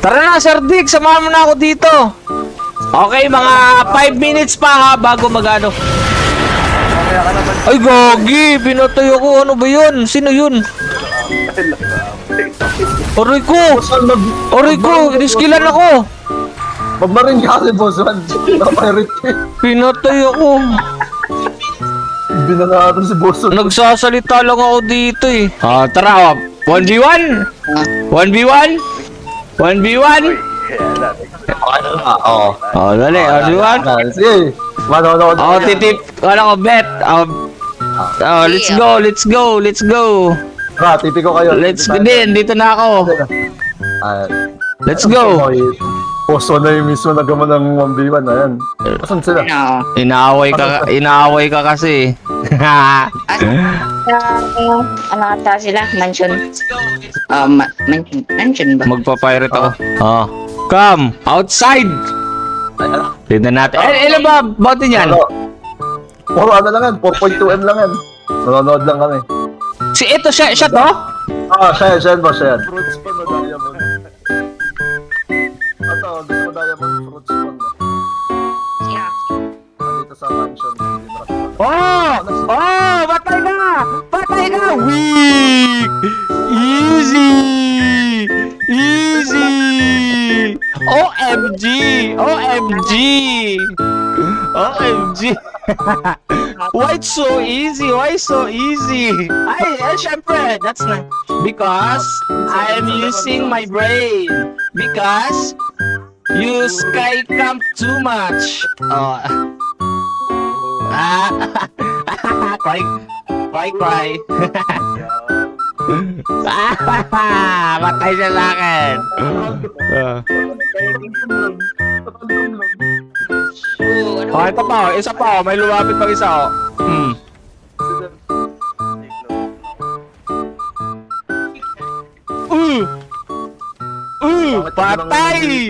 Tara na, Sir Dick, samahan mo na ako dito. Okay, mga 5 minutes pa ha, bago magano. Ay, gagi, pinatay ako. Ano ba yun? Sino yun? Aray ko! Aray ko, iniskilan ako. Magmarin ka kasi, boss. Napirate ka. Pinatay ako. Binanatan si boss. Nagsasalita lang ako dito eh. Tara, 1v1? 1v1? 1v1? Ano na? Oo. Dali, 1v1? Sige. Manonood. Titip. Wala ko bet. Let's go, let's go, let's go. Tara, tipi ko kayo. Let's go din, dito na ako. Let's go. Poso na yung mismo nagawa ng 1v1. Ayan. Asan sila? Inaaway ka kasi. Ano ata sila? Mansion. Mansion ba? Magpa-pirate ako. Come, outside. Tignan natin. Ilan ba bote niyan? Puro ano lang yan. 4.2M lang yan. Manonood lang kami. Siya to? Siya yan ba? Siya yan. Fruits pa na diamond. Ito, gusto mo diamond fruits pa na. Yeah. Dito sa mansion. Patay na! Patay na! Weak! Easy! Easy! OMG! OMG! OMG! Why it's so easy? Why so easy? Syempre, that's not because I am using my brain. Because you sky camp too much. Cry. Matay siya sa akin. Ito pa, isa pa, may lumapit pag isa. Patay!